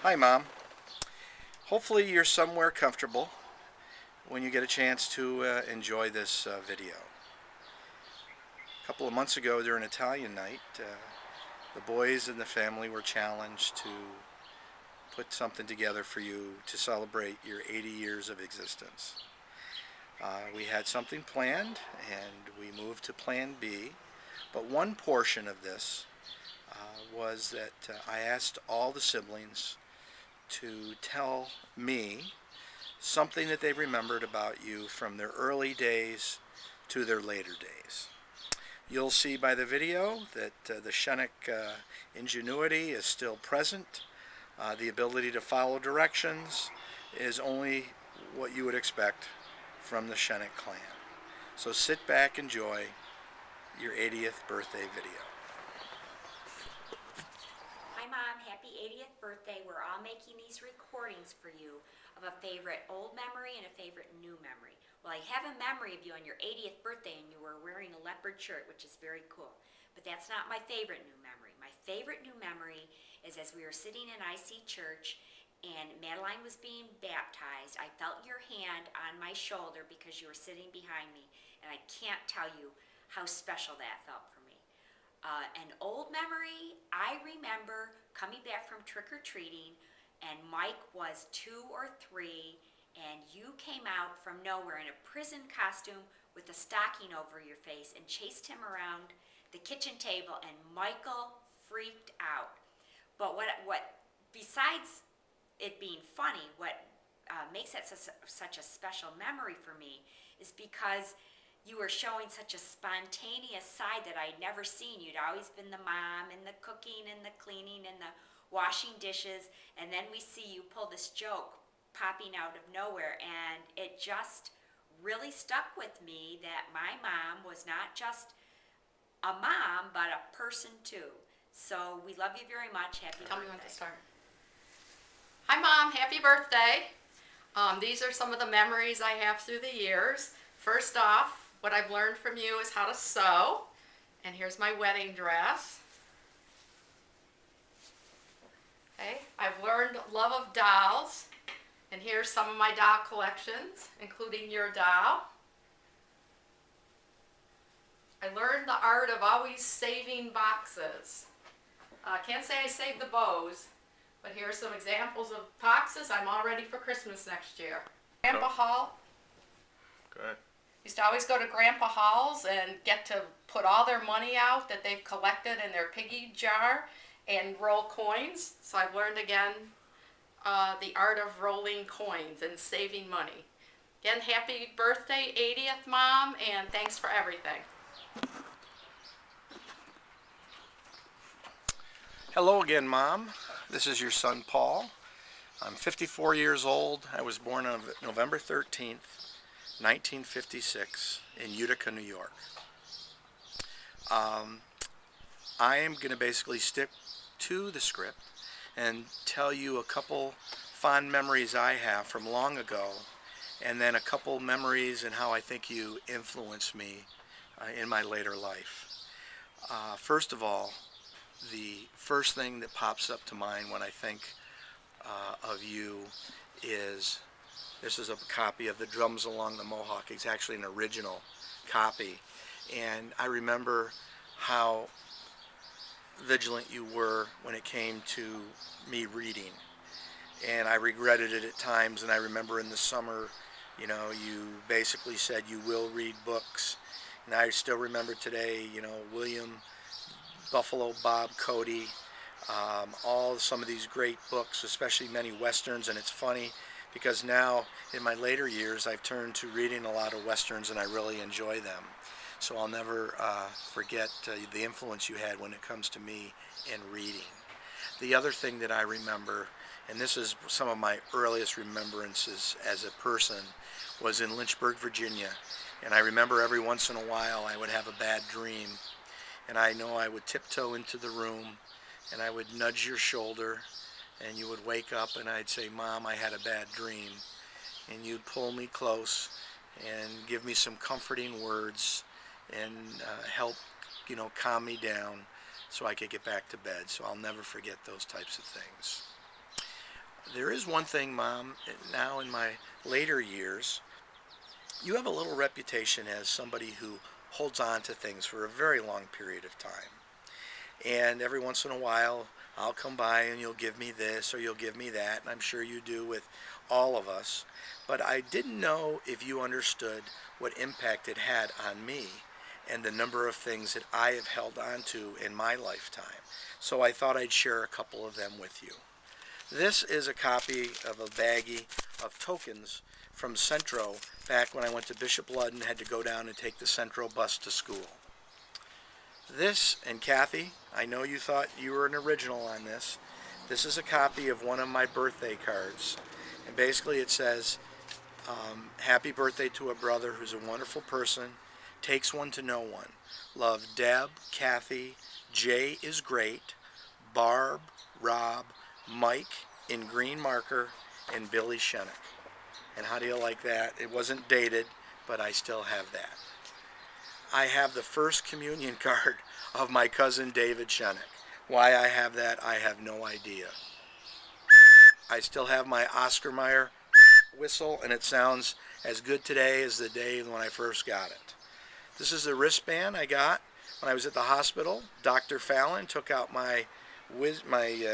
Hi, Mom. Hopefully you're somewhere comfortable when you get a chance to enjoy this video. A couple of months ago during Italian night, the boys and the family were challenged to put something together for you to celebrate your 80 years of existence. We had something planned and we moved to Plan B, but one portion of this was that I asked all the siblings to tell me something that they remembered about you from their early days to their later days. You'll see by the video that the Shenik ingenuity is still present. The ability to follow directions is only what you would expect from the Shenik clan. So sit back, enjoy your 80th birthday video. Hi Mom, happy 80th birthday. We're all making these recordings for you of a favorite old memory and a favorite new memory. Well, I have a memory of you on your 80th birthday and you were wearing a leopard shirt, which is very cool. But that's not my favorite new memory. My favorite new memory is as we were sitting in IC Church and Madeline was being baptized. I felt your hand on my shoulder because you were sitting behind me, and I can't tell you how special that felt for me. An old memory, I remember coming back from trick-or-treating, and Mike was 2 or 3, and you came out from nowhere in a prison costume with a stocking over your face and chased him around the kitchen table, and Michael freaked out. But what besides it being funny, what makes that such a special memory for me is because you were showing such a spontaneous side that I'd never seen. You'd always been the mom and the cooking and the cleaning and the washing dishes, and then we see you pull this joke popping out of nowhere, and it just really stuck with me that my mom was not just a mom, but a person too. So we love you very much. Happy Tell me birthday. when to start. Hi Mom, happy birthday. These are some of the memories I have through the years. First off, what I've learned from you is how to sew. And here's my wedding dress. Okay, I've learned love of dolls. And here's some of my doll collections, including your doll. I learned the art of always saving boxes. Can't say I saved the bows, but here's some examples of boxes I'm all ready for Christmas next year. Grandpa Hall. Good. Used to always go to Grandpa Hall's and get to put all their money out that they've collected in their piggy jar and roll coins. So I've learned again the art of rolling coins and saving money. Again, happy birthday, 80th Mom, and thanks for everything. Hello again, Mom. This is your son, Paul. I'm 54 years old. I was born on November 13th, 1956 in Utica, New York. I am going to basically stick to the script and tell you a couple fond memories I have from long ago, and then a couple memories and how I think you influenced me in my later life. First of all, the first thing that pops up to mind when I think of you is, this is a copy of The Drums Along the Mohawk. It's actually an original copy, and I remember how vigilant you were when it came to me reading, and I regretted it at times. And I remember in the summer, you basically said you will read books, and I still remember today, William Buffalo Bob Cody, some of these great books, especially many westerns. And it's funny because now in my later years I've turned to reading a lot of westerns and I really enjoy them. So I'll never forget the influence you had when it comes to me and reading. The other thing that I remember, and this is some of my earliest remembrances as a person, was in Lynchburg, Virginia. And I remember every once in a while I would have a bad dream, and I know I would tiptoe into the room and I would nudge your shoulder and you would wake up and I'd say, "Mom, I had a bad dream." And you'd pull me close and give me some comforting words and help, calm me down so I could get back to bed. So I'll never forget those types of things. There is one thing, Mom, now in my later years, you have a little reputation as somebody who holds on to things for a very long period of time. And every once in a while, I'll come by and you'll give me this or you'll give me that, and I'm sure you do with all of us. But I didn't know if you understood what impact it had on me and the number of things that I have held on to in my lifetime. So I thought I'd share a couple of them with you. This is a copy of a baggie of tokens from Centro back when I went to Bishop Ludd and had to go down and take the Centro bus to school. This, and Kathy, I know you thought you were an original on this. This is a copy of one of my birthday cards. And basically it says, happy birthday to a brother who's a wonderful person, takes one to know one. Love, Deb, Kathy, Jay is great, Barb, Rob, Mike in green marker, and Billy Shennick. And how do you like that? It wasn't dated, but I still have that. I have the first communion card of my cousin David Shennick. Why I have that, I have no idea. I still have my Oscar Mayer whistle, and it sounds as good today as the day when I first got it. This is the wristband I got when I was at the hospital. Dr. Fallon took out my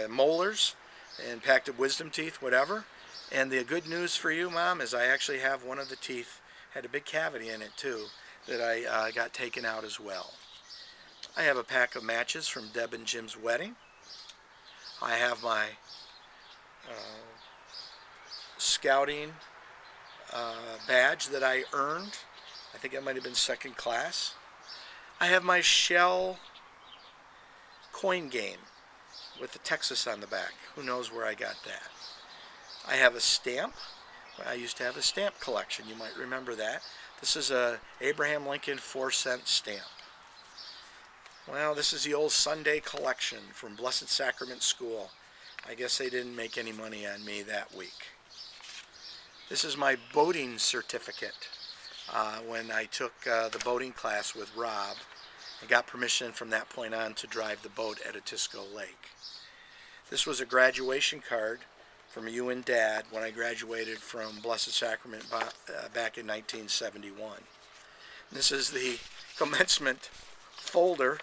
molars and packed up wisdom teeth, whatever. And the good news for you, Mom, is I actually have one of the teeth, had a big cavity in it too, that I got taken out as well. I have a pack of matches from Deb and Jim's wedding. I have my scouting badge that I earned. I think it might have been second class. I have my Shell coin game with the Texas on the back. Who knows where I got that? I have a stamp. I used to have a stamp collection. You might remember that. This is a Abraham Lincoln 4-cent stamp. Well, this is the old Sunday collection from Blessed Sacrament School. I guess they didn't make any money on me that week. This is my boating certificate when I took the boating class with Rob. I got permission from that point on to drive the boat at Atisco Lake. This was a graduation card from you and Dad when I graduated from Blessed Sacrament back in 1971. This is the commencement folder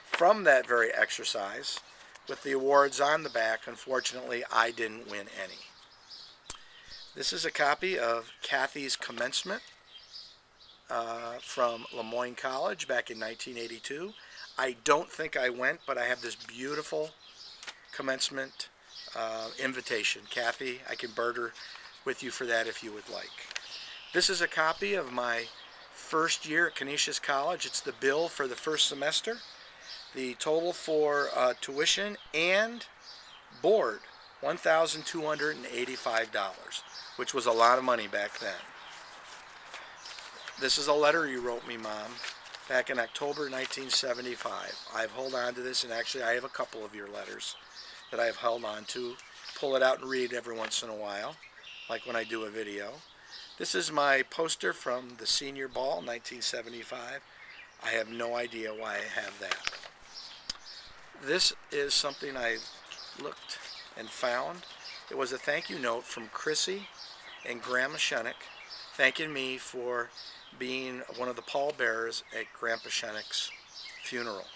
from that very exercise with the awards on the back. Unfortunately, I didn't win any. This is a copy of Kathy's commencement from Lemoyne College back in 1982. I don't think I went, but I have this beautiful commencement invitation. Kathy, I can barter with you for that if you would like. This is a copy of my first year at Canisius College. It's the bill for the first semester. The total for tuition and board, $1,285, which was a lot of money back then. This is a letter you wrote me, Mom, back in October 1975. I've held on to this, and actually I have a couple of your letters that I've held on to. Pull it out and read every once in a while, like when I do a video. This is my poster from the Senior Ball, 1975. I have no idea why I have that. This is something I looked and found. It was a thank you note from Chrissy and Grandma Shennick thanking me for being one of the pallbearers at Grandpa Shennick's funeral.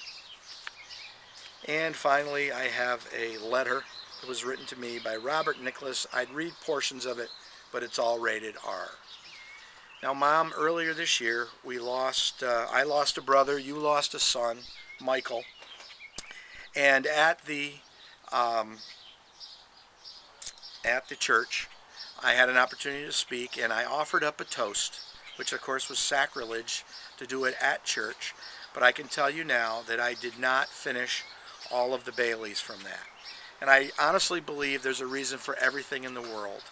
And finally, I have a letter that was written to me by Robert Nicholas. I'd read portions of it, but it's all rated R. Now, Mom, earlier this year, I lost a brother, you lost a son, Michael. And at the church, I had an opportunity to speak, and I offered up a toast, which of course was sacrilege to do it at church. But I can tell you now that I did not finish all of the Baileys from that. And I honestly believe there's a reason for everything in the world.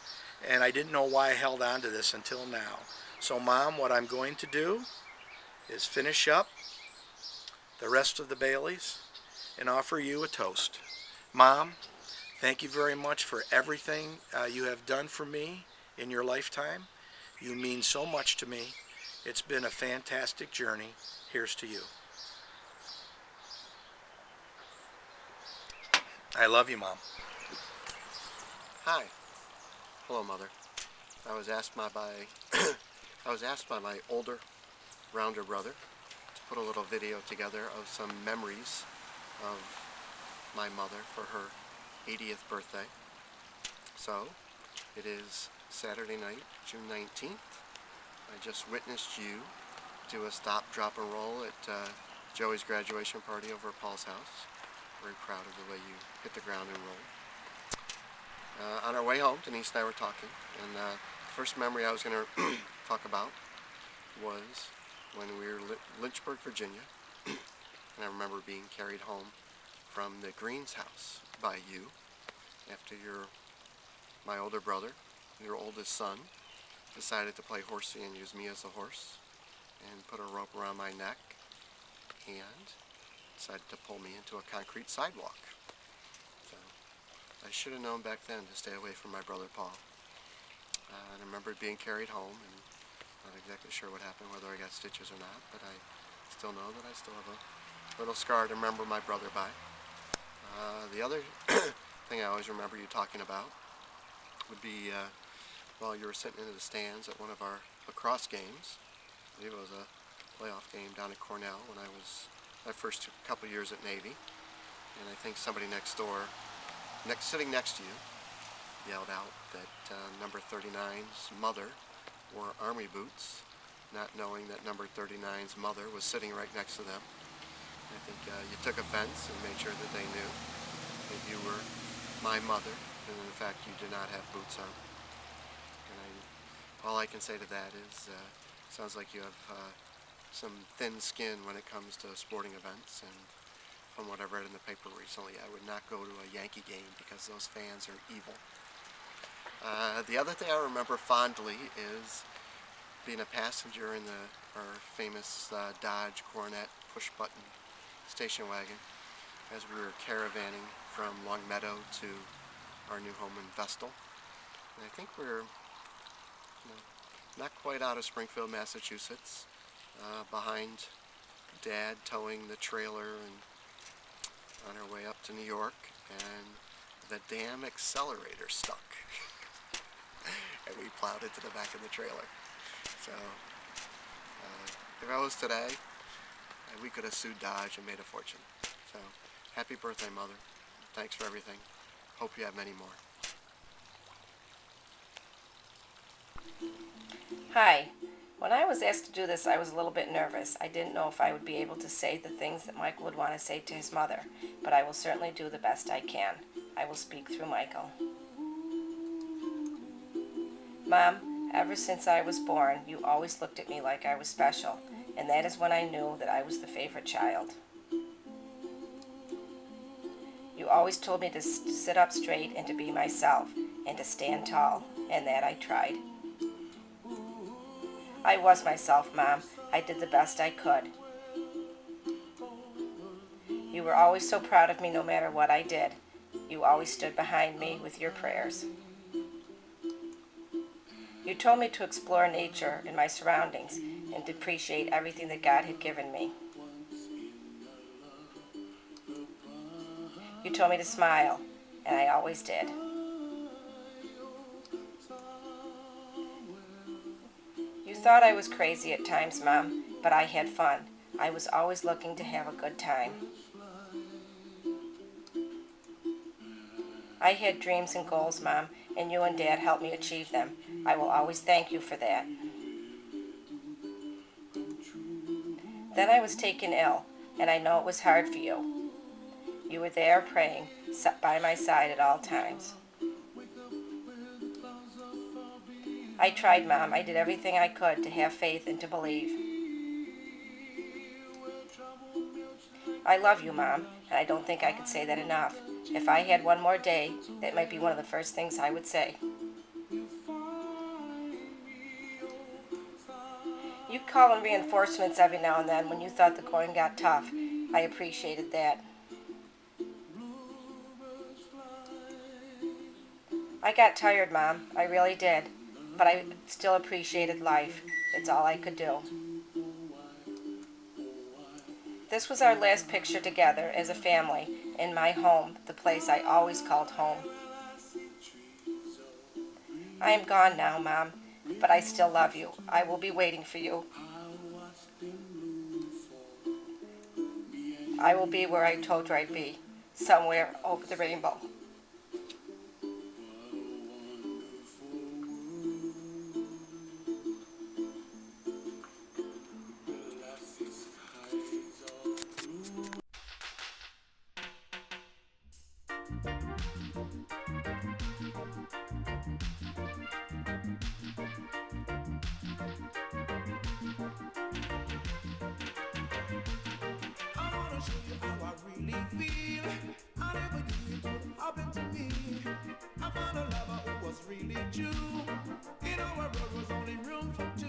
And I didn't know why I held on to this until now. So, Mom, what I'm going to do is finish up the rest of the Baileys and offer you a toast. Mom, thank you very much for everything you have done for me in your lifetime. You mean so much to me. It's been a fantastic journey. Here's to you. I love you, Mom. Hi. Hello, Mother. I was asked by my older, rounder brother to put a little video together of some memories of my mother for her 80th birthday. So, it is Saturday night, June 19th. I just witnessed you do a stop, drop, and roll at Joey's graduation party over at Paul's house. Very proud of the way you hit the ground and rolled. On our way home, Denise and I were talking, and the first memory I was going to talk about was when we were in Lynchburg, Virginia, and I remember being carried home from the Green's house by you after my older brother, your oldest son, decided to play horsey and use me as a horse and put a rope around my neck and decided to pull me into a concrete sidewalk. So I should have known back then to stay away from my brother Paul. And I remember being carried home, and not exactly sure what happened, whether I got stitches or not, but I still know that I still have a little scar to remember my brother by. The other thing I always remember you talking about would be while you were sitting in the stands at one of our lacrosse games. I believe it was a playoff game down at Cornell when I was my first couple years at Navy, and I think somebody next door, sitting next to you, yelled out that number 39's mother wore army boots, not knowing that number 39's mother was sitting right next to them. I think you took offense and made sure that they knew that you were my mother, and in fact you did not have boots on. And all I can say to that is, sounds like you have some thin skin when it comes to sporting events, and from what I've read in the paper recently, I would not go to a Yankee game because those fans are evil. The other thing I remember fondly is being a passenger in our famous Dodge Coronet push-button station wagon as we were caravanning from Longmeadow to our new home in Vestal. And I think we're not quite out of Springfield, Massachusetts, behind Dad towing the trailer and on our way up to New York, and the damn accelerator stuck. And we plowed into the back of the trailer. So, if I was today, we could have sued Dodge and made a fortune. So, happy birthday, Mother. Thanks for everything. Hope you have many more. Hi. When I was asked to do this, I was a little bit nervous. I didn't know if I would be able to say the things that Michael would want to say to his mother, but I will certainly do the best I can. I will speak through Michael. Mom, ever since I was born, you always looked at me like I was special, and that is when I knew that I was the favorite child. You always told me to sit up straight and to be myself, and to stand tall, and that I tried. I was myself, Mom. I did the best I could. You were always so proud of me no matter what I did. You always stood behind me with your prayers. You told me to explore nature and my surroundings and to appreciate everything that God had given me. You told me to smile, and I always did. You thought I was crazy at times, Mom, but I had fun. I was always looking to have a good time. I had dreams and goals, Mom, and you and Dad helped me achieve them. I will always thank you for that. Then I was taken ill, and I know it was hard for you. You were there praying, by my side at all times. I tried, Mom. I did everything I could to have faith and to believe. I love you, Mom, and I don't think I could say that enough. If I had one more day, that might be one of the first things I would say. You'd call in reinforcements every now and then when you thought the going got tough. I appreciated that. I got tired, Mom. I really did. But I still appreciated life. It's all I could do. This was our last picture together as a family in my home, the place I always called home. I am gone now, Mom, but I still love you. I will be waiting for you. I will be where I told you I'd be, somewhere over the rainbow. I wanna show you how I really feel. I never knew it would happen to me. I found a lover who was really true. In our world was only room for two.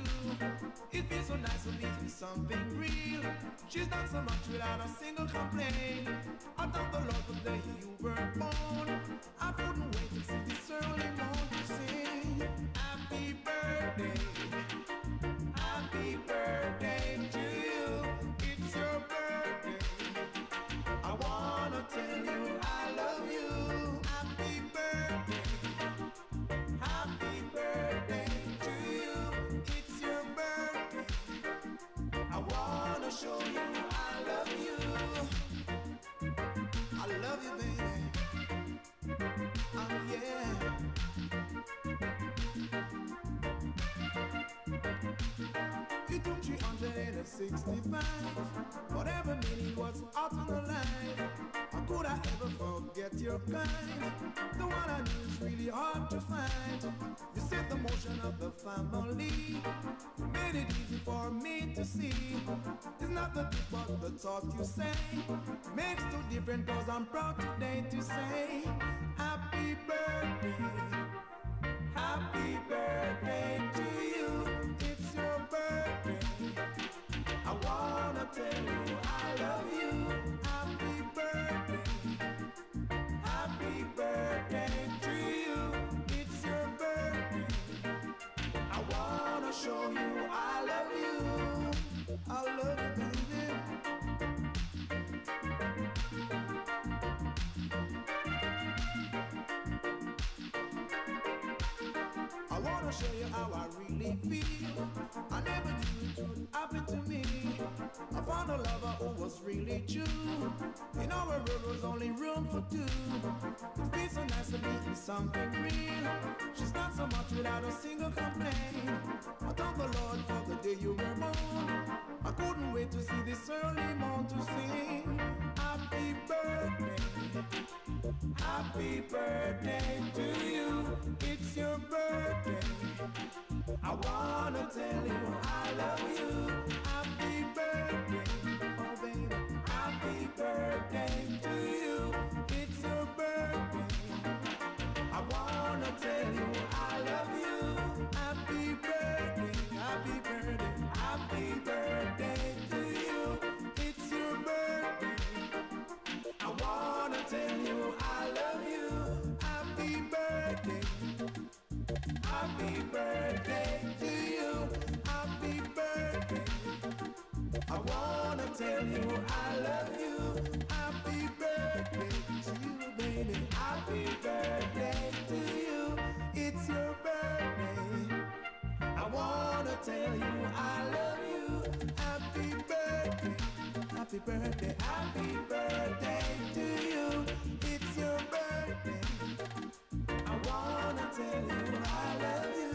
It feels so nice to be in something real. She's done so much without a single complaint. I thank the Lord for the day you were born. I couldn't wait to see this early morn to sing. Happy birthday. Happy birthday to you. It's your birthday. I wanna tell you I love you. Happy birthday. Happy birthday to you. It's your birthday. I wanna show you I love you. I love you, baby. Oh yeah. You took 365, whatever meaning was out in the life. How could I ever forget your kind? The one I knew is really hard to find. You set the motion of the family. You made it easy for me to see. It's not the gift but the thought you say. Makes two different cause I'm proud today to say happy birthday. Happy birthday to you. It's your birthday. I wanna tell you I love you. Happy birthday. Happy birthday to you. It's your birthday. I wanna show you I love you. I love you, baby. I wanna show you how I really feel. I never knew it would happen to me. I found a lover who was really true. In our world was only room for two. It feels so nice to be in something real. She's done so much without a single complaint. I thank the Lord for the day you were born. I couldn't wait to see this early morn to sing happy birthday. Happy birthday to you. It's your birthday. I wanna tell you I love you. Happy birthday, oh baby. Happy birthday to you. It's your birthday. I wanna tell you I love you. Happy birthday, happy birthday, happy birthday to you. It's your birthday. I wanna tell you I love you. Happy birthday. Happy birthday to you. Happy birthday. I wanna tell you I love you. Happy birthday to you, baby. Happy birthday to you. It's your birthday. I wanna tell you I love you. Happy birthday. Happy birthday. Happy birthday to you. It's your birthday. I wanna tell you I love you.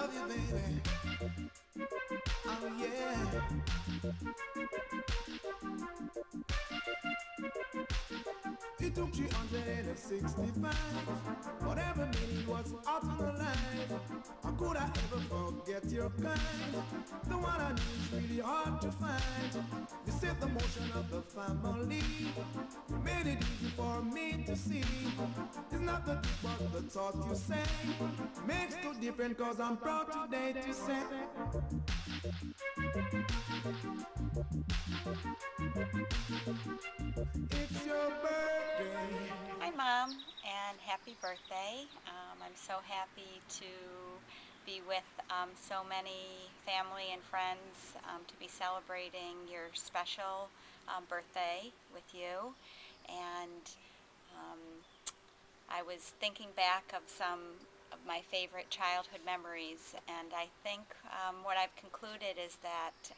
love you, baby. Oh yeah. It took 365, whatever minute was out on the line. How could I ever forget your kind? The one I knew is really hard to find. You set the motion of the family. You made it easy for me to see. It's not the truth but the thought you say. Makes no difference cause I'm proud today to say. It's your birthday. Hi, Mom, and happy birthday. I'm so happy to be with so many family and friends to be celebrating your special birthday with you. And I was thinking back of some of my favorite childhood memories, and I think what I've concluded is that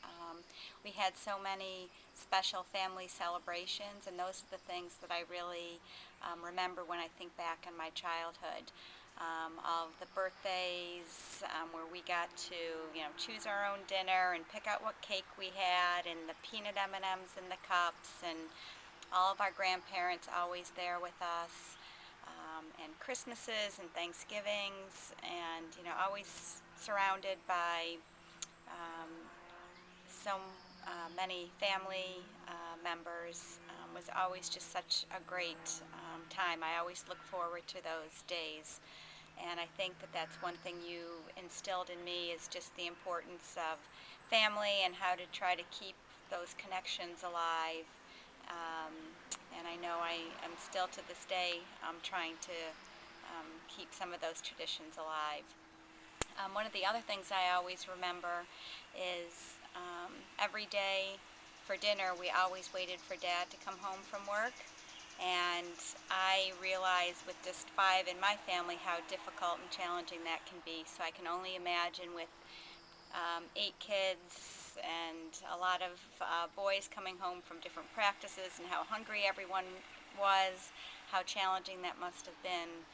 we had so many special family celebrations, and those are the things that I really remember when I think back on my childhood. All of the birthdays where we got to, choose our own dinner and pick out what cake we had, and the peanut M&Ms in the cups, and all of our grandparents always there with us, and Christmases and Thanksgivings, and always surrounded by so many family members. Was always just such a great time. I always look forward to those days, and I think that that's one thing you instilled in me, is just the importance of family and how to try to keep those connections alive. And I know I am still to this day trying to keep some of those traditions alive. One of the other things I always remember is every day for dinner we always waited for Dad to come home from work. And I realize with just 5 in my family how difficult and challenging that can be. So I can only imagine with 8 kids and a lot of boys coming home from different practices, and how hungry everyone was, how challenging that must have been,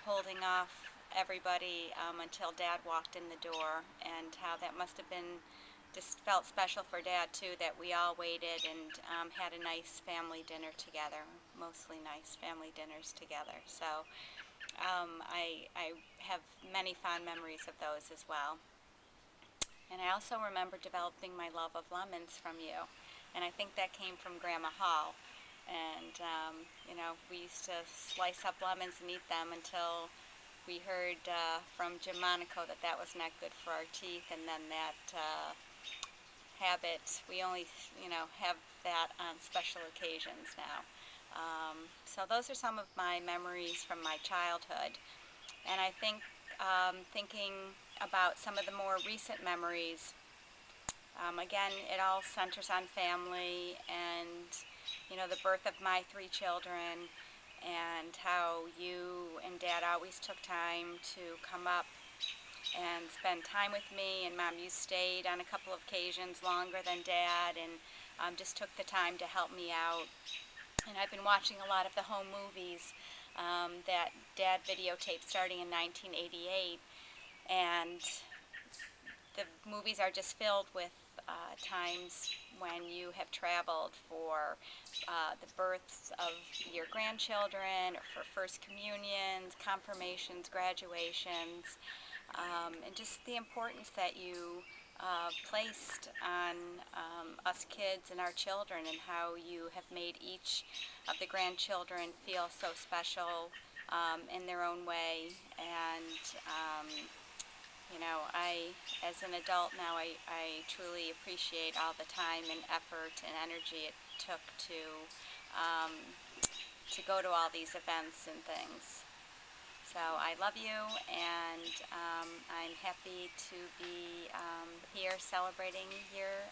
holding off everybody until Dad walked in the door, and how that must have been, just felt special for Dad too, that we all waited and had a nice family dinner together, mostly nice family dinners together. So I have many fond memories of those as well. And I also remember developing my love of lemons from you, and I think that came from Grandma Hall. And we used to slice up lemons and eat them until we heard from Jim Monaco that that was not good for our teeth, and then that habit, we only have that on special occasions now. So those are some of my memories from my childhood. And I think thinking about some of the more recent memories, again, it all centers on family and the birth of my 3 children, and how you and Dad always took time to come up and spend time with me. And Mom, you stayed on a couple of occasions longer than Dad, and just took the time to help me out. And I've been watching a lot of the home movies that Dad videotaped starting in 1988, and the movies are just filled with times when you have traveled for the births of your grandchildren, or for first communions, confirmations, graduations, and just the importance that you placed on us kids and our children, and how you have made each of the grandchildren feel so special in their own way. And as an adult now, I truly appreciate all the time and effort and energy it took to go to all these events and things. So I love you, and I'm happy to be here celebrating your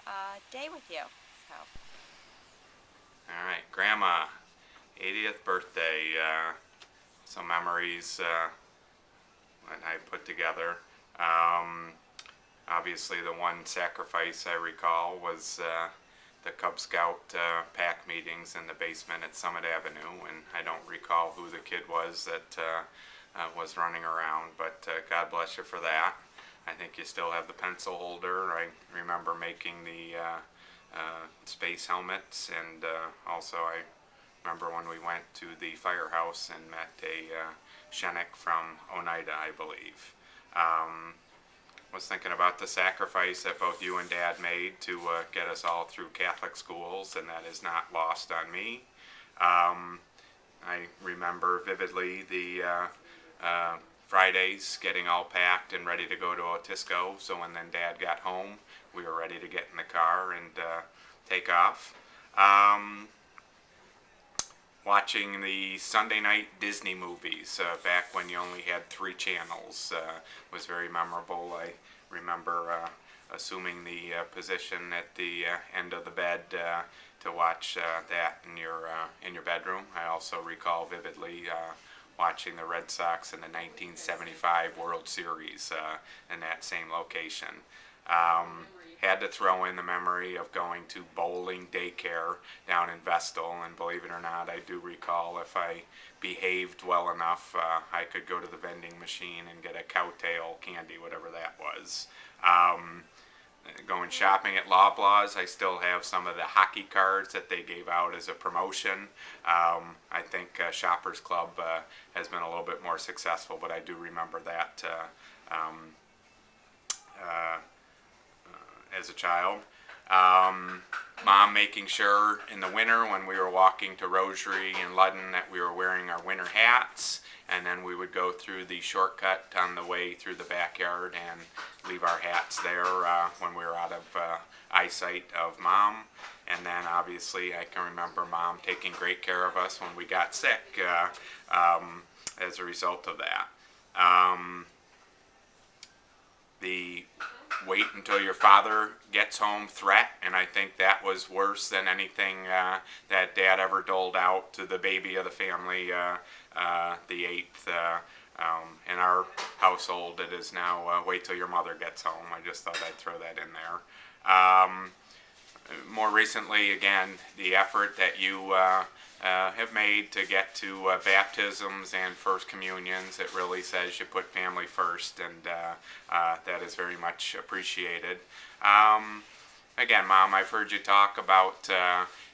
day with you. So. All right, Grandma, 80th birthday. Some memories that I put together. Obviously, the one sacrifice I recall was the Cub Scout pack meetings in the basement at Summit Avenue, and I don't recall who the kid was that was running around, but God bless you for that. I think you still have the pencil holder. I remember making the space helmets, and also I remember when we went to the firehouse and met a Shenik from Oneida, I believe. Was thinking about the sacrifice that both you and Dad made to get us all through Catholic schools, and that is not lost on me. I remember vividly the Fridays getting all packed and ready to go to Otisco, so when then Dad got home, we were ready to get in the car and take off. Watching the Sunday night Disney movies back when you only had 3 channels was very memorable. I remember assuming the position at the end of the bed to watch that in your bedroom. I also recall vividly watching the Red Sox in the 1975 World Series in that same location. Had to throw in the memory of going to bowling daycare down in Vestal, and believe it or not, I do recall if I behaved well enough, I could go to the vending machine and get a cowtail candy, whatever that was. Going shopping at Loblaws, I still have some of the hockey cards that they gave out as a promotion. I think Shoppers Club has been a little bit more successful, but I do remember that as a child. Mom making sure in the winter when we were walking to Rosary and Ludden that we were wearing our winter hats, and then we would go through the shortcut on the way through the backyard and leave our hats there when we were out of eyesight of Mom. And then obviously I can remember Mom taking great care of us when we got sick as a result of that. The wait until your father gets home threat, and I think that was worse than anything that Dad ever doled out to the baby of the family, the 8th. In our household, it is now wait till your mother gets home. I just thought I'd throw that in there. More recently, again, the effort that you have made to get to baptisms and first communions. It really says you put family first, and that is very much appreciated. Again, Mom, I've heard you talk about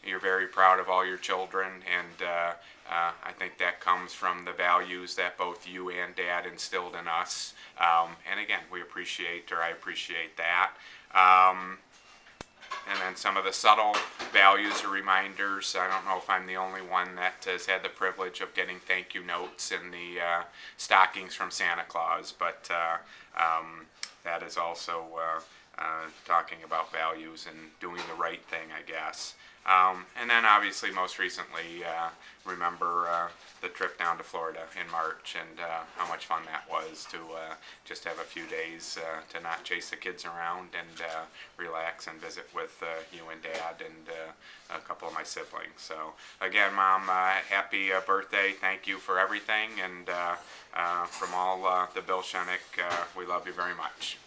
you're very proud of all your children, and I think that comes from the values that both you and Dad instilled in us. And again, I appreciate that. And then some of the subtle values or reminders. I don't know if I'm the only one that has had the privilege of getting thank you notes in the stockings from Santa Claus, but that is also talking about values and doing the right thing, I guess. And then obviously most recently, remember the trip down to Florida in March, and how much fun that was to just have a few days to not chase the kids around and relax and visit with you and Dad and a couple of my siblings. So again, Mom, happy birthday. Thank you for everything, and from all the Bill Shenik, we love you very much.